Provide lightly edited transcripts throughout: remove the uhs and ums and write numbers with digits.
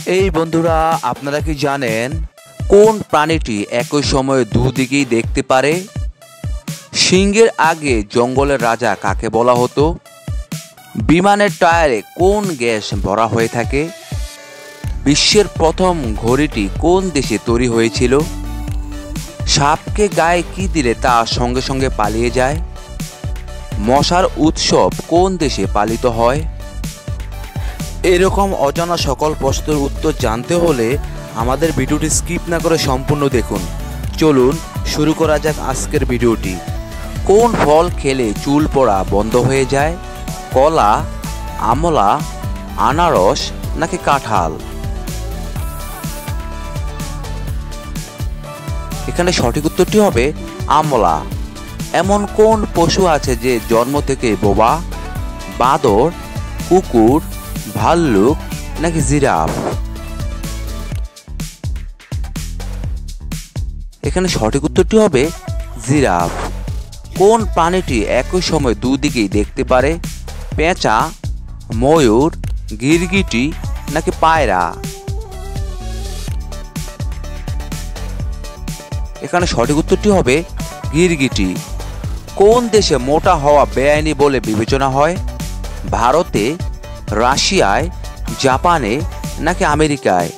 এই বন্ধুরা, আপনারা কি জানেন কোন প্রাণীটি একই সময়ে দুদিকেই দেখতে পারে? সিংহের আগে জঙ্গলের রাজা কাকে বলা হতো? বিমানের টায়ারে কোন গ্যাস ভরা হয়ে থাকে? বিশ্বের প্রথম ঘড়িটি কোন দেশে তৈরি হয়েছিল? সাপকে গায়ে কি দিলে তা সঙ্গে সঙ্গে পালিয়ে যায়? মশার উৎসব কোন দেশে পালিত হয়? এরকম অজানা সকল প্রশ্নের উত্তর জানতে হলে আমাদের ভিডিওটি স্কিপ না করে সম্পূর্ণ দেখুন। চলুন শুরু করা যাক আজকের ভিডিওটি। কোন ফল খেলে চুল পড়া বন্ধ হয়ে যায়? কলা, আমলা, আনারস নাকি কাঁঠাল? এখানে সঠিক উত্তরটি হবে আমলা। এমন কোন পশু আছে যে জন্ম থেকে বোবা? বাঁদর, কুকুর, ভাল্লুক নাকি জিরাফ? এখানে সঠিক উত্তরটি হবে জিরাফ। কোন প্রাণীটি একই সময় দুদিকেই দেখতে পারে? পেঁচা, ময়ূর, গিরগিটি নাকি পায়রা? এখানে সঠিক উত্তরটি হবে গিরগিটি। কোন দেশে মোটা হওয়া বেআইনি বলে বিবেচনা হয়? ভারতে, রাশিয়ায়, জাপানে নাকি আমেরিকায়?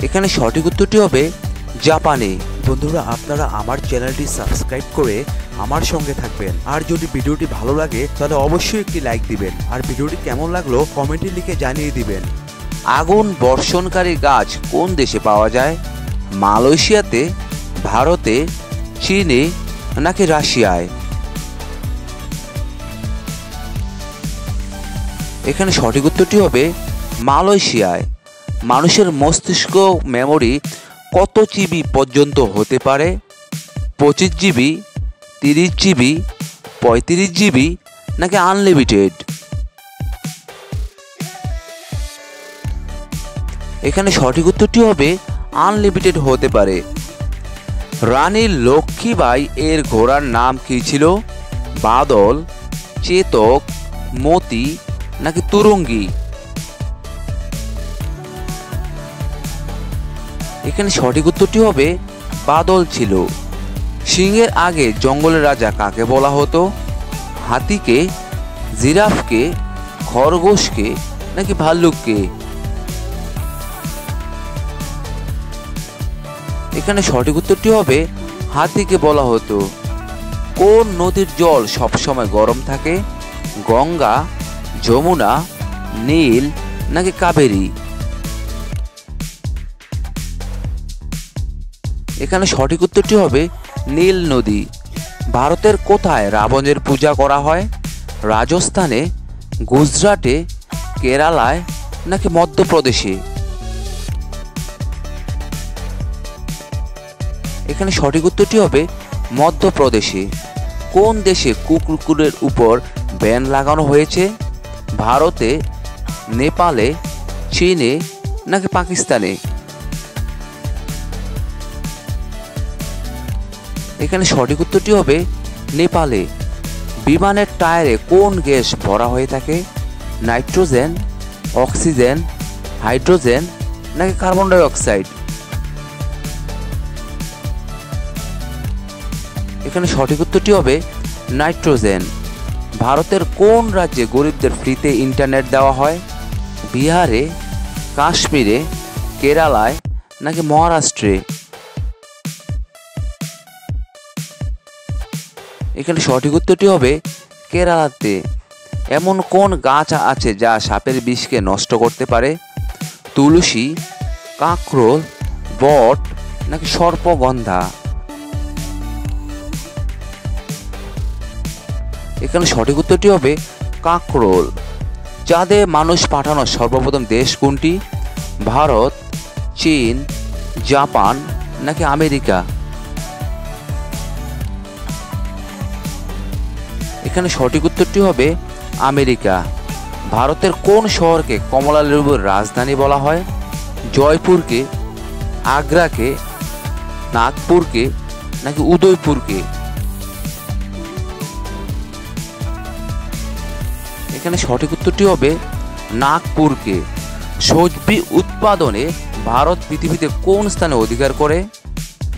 এখানে সঠিক উত্তরটি হবে জাপানে। বন্ধুরা, আপনারা আমার চ্যানেলটি সাবস্ক্রাইব করে আমার সঙ্গে থাকবেন। আর যদি ভিডিওটি ভালো লাগে তাহলে অবশ্যই একটি লাইক দিবেন। আর ভিডিওটি কেমন লাগলো কমেন্টে লিখে জানিয়ে দিবেন। আগুন বর্ষণকারী গাছ কোন দেশে পাওয়া যায়? মালয়েশিয়াতে, ভারতে, চীনে নাকি রাশিয়ায়? এখানে সঠিক উত্তরটি হবে মালয়েশিয়ায়। মানুষের মস্তিষ্ক মেমোরি কত জিবি পর্যন্ত হতে পারে? 25 জিবি, 30 জিবি, 35 জিবি নাকি আনলিমিটেড? এখানে সঠিক উত্তরটি হবে আনলিমিটেড হতে পারে। রানী লক্ষ্মীবাই এর ঘোড়ার নাম কি ছিল? বাদল, চেতক, মতি নাকি তুরঙ্গী? এখানে সঠিক উত্তরটি হবে বাদল ছিল। সিংহের আগে জঙ্গলের রাজা কাকে বলা হতো? হাতিকে, জিরাফকে, খরগোশকে নাকি ভাল্লুককে? এখানে সঠিক উত্তরটি হবে হাতিকে বলা হতো। কোন নদীর জল সবসময় গরম থাকে? গঙ্গা, যমুনা, নীল নাকি কাবেরী? এখানে সঠিক উত্তরটি হবে নীল নদী। ভারতের কোথায় রাবণের পূজা করা হয়? রাজস্থানে, গুজরাটে, কেরালায় নাকি মধ্যপ্রদেশে? এখানে সঠিক উত্তরটি হবে মধ্যপ্রদেশে। কোন দেশে কুকুরের উপর ব্যান লাগানো হয়েছে? ভারতে, নেপালে, চীনে নাকি পাকিস্তানে? এখানে সঠিক উত্তরটি হবে নেপালে। বিমানের টায়ারে কোন গ্যাস ভরা হয়ে থাকে? নাইট্রোজেন, অক্সিজেন, হাইড্রোজেন নাকি কার্বন ডাই অক্সাইড? এখানে সঠিক উত্তরটি হবে নাইট্রোজেন। ভারতের কোন রাজ্যে গরিবদের ফ্রিতে ইন্টারনেট দেওয়া হয়? বিহারে, কাশ্মীরে, কেরালায় নাকি মহারাষ্ট্রে? এখানে সঠিক উত্তরটি হবে কেরালাতে। এমন কোন গাছ আছে যা সাপের বিষকে নষ্ট করতে পারে? তুলসী, কাঁকরোল, বট নাকি সর্পগন্ধা? এখানে সঠিক উত্তরটি হবে কাঁকরোল। চাঁদে মানুষ পাঠানো সর্বপ্রথম দেশ কোনটি? ভারত, চীন, জাপান নাকি আমেরিকা? এখানে সঠিক উত্তরটি হবে আমেরিকা। ভারতের কোন শহরকে কমলা লেবুর রাজধানী বলা হয়? জয়পুরকে, আগ্রাকে, নাগপুরকে নাকি উদয়পুরকে? এখানে সঠিক উত্তরটি হবে নাগপুরকে। সবজি উৎপাদনে ভারত পৃথিবীতে কোন স্থানে অধিকার করে?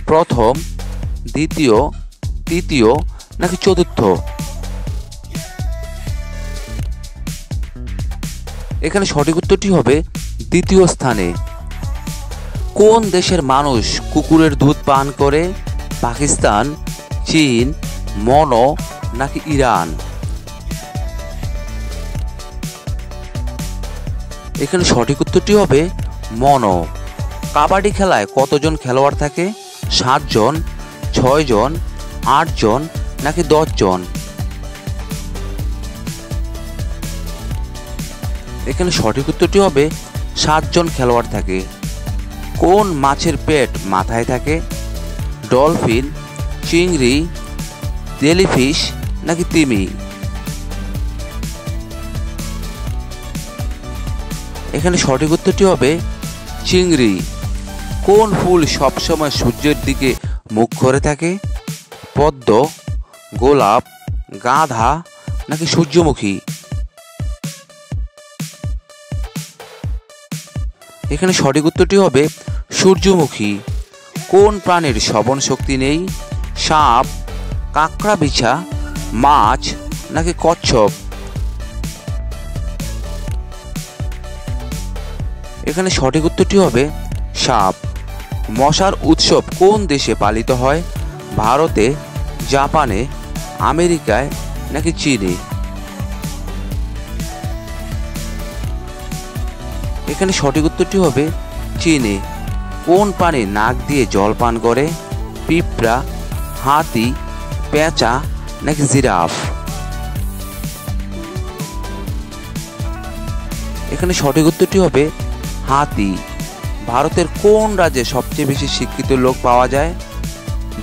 প্রথম, দ্বিতীয়, তৃতীয় নাকি চতুর্থ? এখানে সঠিক উত্তরটি হবে দ্বিতীয় স্থানে। কোন দেশের মানুষ কুকুরের দুধ পান করে? পাকিস্তান, চীন, মনো নাকি ইরান? এখানে সঠিক উত্তরটি হবে মনো। কাবাডি খেলায় কতজন খেলোয়াড় থাকে? 7 জন, 6 জন, 8 জন নাকি 10 জন? এখানে সঠিক উত্তরটি হবে 7 জন খেলোয়াড় থাকে। কোন মাছের পেট মাথায় থাকে? ডলফিন, চিংড়ি, জেলিফিশ নাকি তিমি? এখানে সঠিক উত্তরটি হবে চিংড়ি। কোন ফুল সবসময় সূর্যের দিকে মুখ করে থাকে? পদ্ম, গোলাপ, গাঁদা নাকি সূর্যমুখী? এখানে সঠিক উত্তরটি হবে সূর্যমুখী। কোন প্রাণীর শ্রবণ শক্তি নেই? সাপ, কাঁকড়া বিছা, মাছ নাকি কচ্ছপ? এখানে সঠিক উত্তরটি হবে সাপ। মশার উৎসব কোন দেশে পালিত হয়? ভারতে, জাপানে, আমেরিকায় নাকি চীনে? এখানে সঠিক উত্তরটি হবে চীনে। কোন প্রাণী নাক দিয়ে জল পান করে? পিঁপড়া, হাতি, পেঁচা নাকি জিরাফ? এখানে সঠিক উত্তরটি হবে হাতি। ভারতের কোন রাজ্যে সবচেয়ে বেশি শিক্ষিত লোক পাওয়া যায়?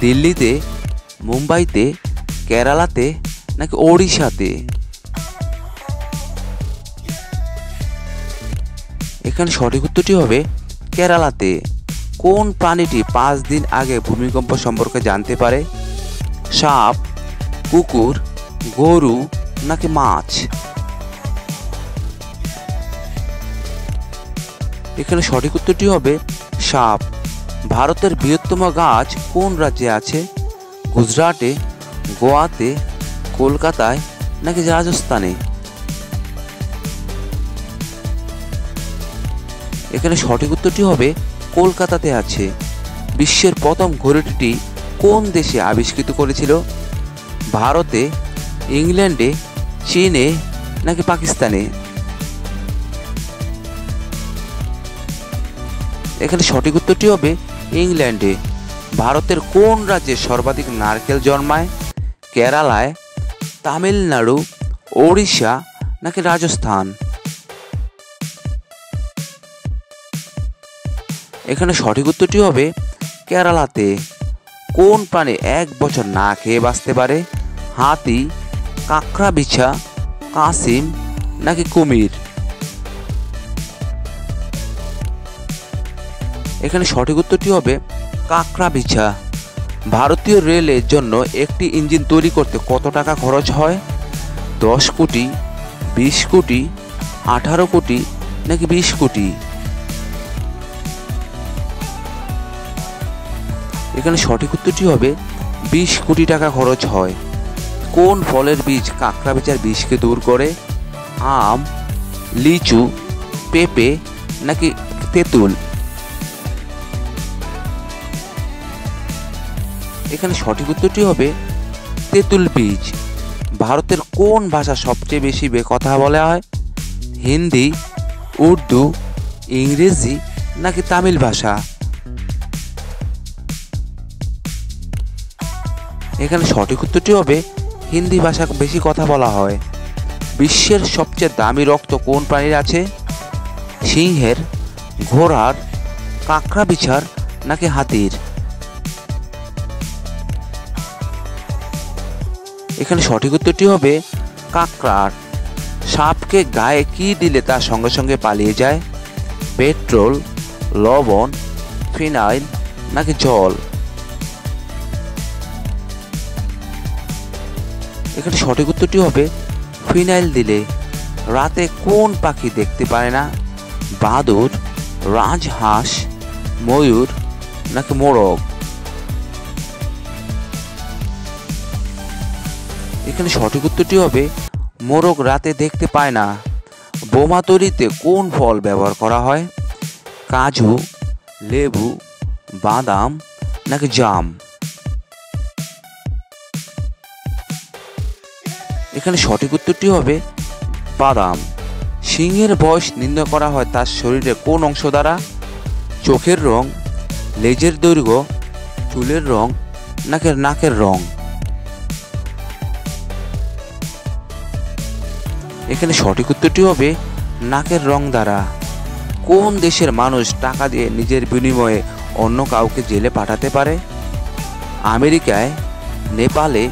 দিল্লিতে, মুম্বাইতে, কেরালাতে নাকি ওড়িশাতে? এখানে সঠিক উত্তরটি হবে কেরালাতে। কোন প্রাণীটি 5 দিন আগে ভূমিকম্প সম্পর্কে জানতে পারে? সাপ, কুকুর, গরু নাকি মাছ? এখানে সঠিক উত্তরটি হবে সাপ। ভারতের বৃহত্তম গাছ কোন রাজ্যে আছে? গুজরাটে, গোয়াতে, কলকাতায় নাকি রাজস্থানে? এখানে সঠিক উত্তরটি হবে কলকাতাতে আছে। বিশ্বের প্রথম ঘড়িটি কোন দেশে আবিষ্কৃত করেছিল? ভারতে, ইংল্যান্ডে, চীনে নাকি পাকিস্তানে? এখানে সঠিক উত্তরটি হবে ইংল্যান্ডে। ভারতের কোন রাজ্যে সর্বাধিক নারকেল জন্মায়? কেরালায়, তামিলনাড়ু, ওড়িশা নাকি রাজস্থান? এখানে সঠিক উত্তরটি হবে কেরালাতে। কোন প্রাণী 1 বছর না খেয়ে বাঁচতে পারে? হাতি, কাঁকড়া বিছা, কাসিম নাকি কুমির? এখানে সঠিক উত্তরটি হবে কাঁকড়া বিছা। ভারতীয় রেলের জন্য একটি ইঞ্জিন তৈরি করতে কত টাকা খরচ হয়? 10 কোটি, 20 কোটি, 18 কোটি নাকি 20 কোটি? এখানে সঠিক উত্তরটি হবে 20 কোটি টাকা খরচ হয়। কোন ফলের বীজ কাঁকড়া বিছার বিষকে দূর করে? আম, লিচু, পেঁপে নাকি তেঁতুল? এখানে সঠিক উত্তরটি হবে তেঁতুল বীজ। ভারতের কোন ভাষা সবচেয়ে বেশি কথা বলা হয়? হিন্দি, উর্দু, ইংরেজি নাকি তামিল ভাষা? এখানে সঠিক উত্তরটি হবে হিন্দি ভাষা বেশি কথা বলা হয়। বিশ্বের সবচেয়ে দামি রক্ত কোন প্রাণীর আছে? সিংহের, ঘোড়ার, কাঁকড়া বিছার নাকি হাতির? এখানে সঠিক উত্তরটি হবে কাঁকড়ার। সাপকে গায়ে কি দিলে তার সঙ্গে সঙ্গে পালিয়ে যায়? পেট্রোল, লবণ, ফিনাইল নাকি জল? এখানে সঠিক উত্তরটি হবে ফিনাইল দিলে। রাতে কোন পাখি দেখতে পায় না? বাদুড়, রাজহাঁস, ময়ূর নাকি মোরগ? এখানে সঠিক উত্তরটি হবে মোরগ রাতে দেখতে পায় না। বোমা তৈরিতে কোন ফল ব্যবহার করা হয়? কাজু, লেবু, বাদাম নাকি জাম? এখানে সঠিক উত্তরটি হবে বাদাম। সিংহের বয়স নির্ণয় করা হয় তার শরীরের কোন অংশ দ্বারা? চোখের রং, লেজের দৈর্ঘ্য, চুলের রং নাকি নাকের রং? এখানে সঠিক উত্তরটি হবে নাকের রং দ্বারা। কোন দেশের মানুষ টাকা দিয়ে নিজের বিনিময়ে অন্য কাউকে জেলে পাঠাতে পারে? আমেরিকায়, নেপালে,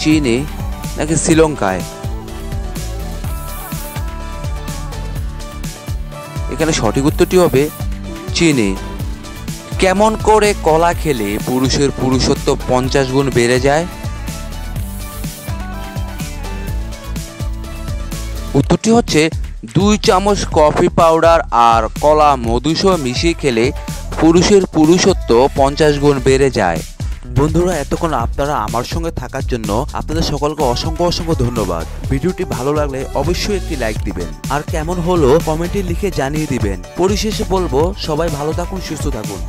চীনে নাকি শ্রীলঙ্কায়? এখানে সঠিক উত্তরটি হবে চীনে। কেমন করে কলা খেলে পুরুষের পুরুষত্ব 50 গুণ বেড়ে যায়? উত্তরটি হচ্ছে 2 চামচ কফি পাউডার আর কলা মধু সহ মিশিয়ে খেলে পুরুষের পুরুষত্ব 50 গুণ বেড়ে যায়। বন্ধুরা, এতক্ষণ আপনারা আমার সঙ্গে থাকার জন্য আপনাদের সকলকে অসংখ্য অসংখ্য ধন্যবাদ। ভিডিওটি ভালো লাগলে অবশ্যই একটি লাইক দিবেন, আর কেমন হলো কমেন্টে লিখে জানিয়ে দিবেন। পরিশেষে বলবো, সবাই ভালো থাকুন, সুস্থ থাকুন।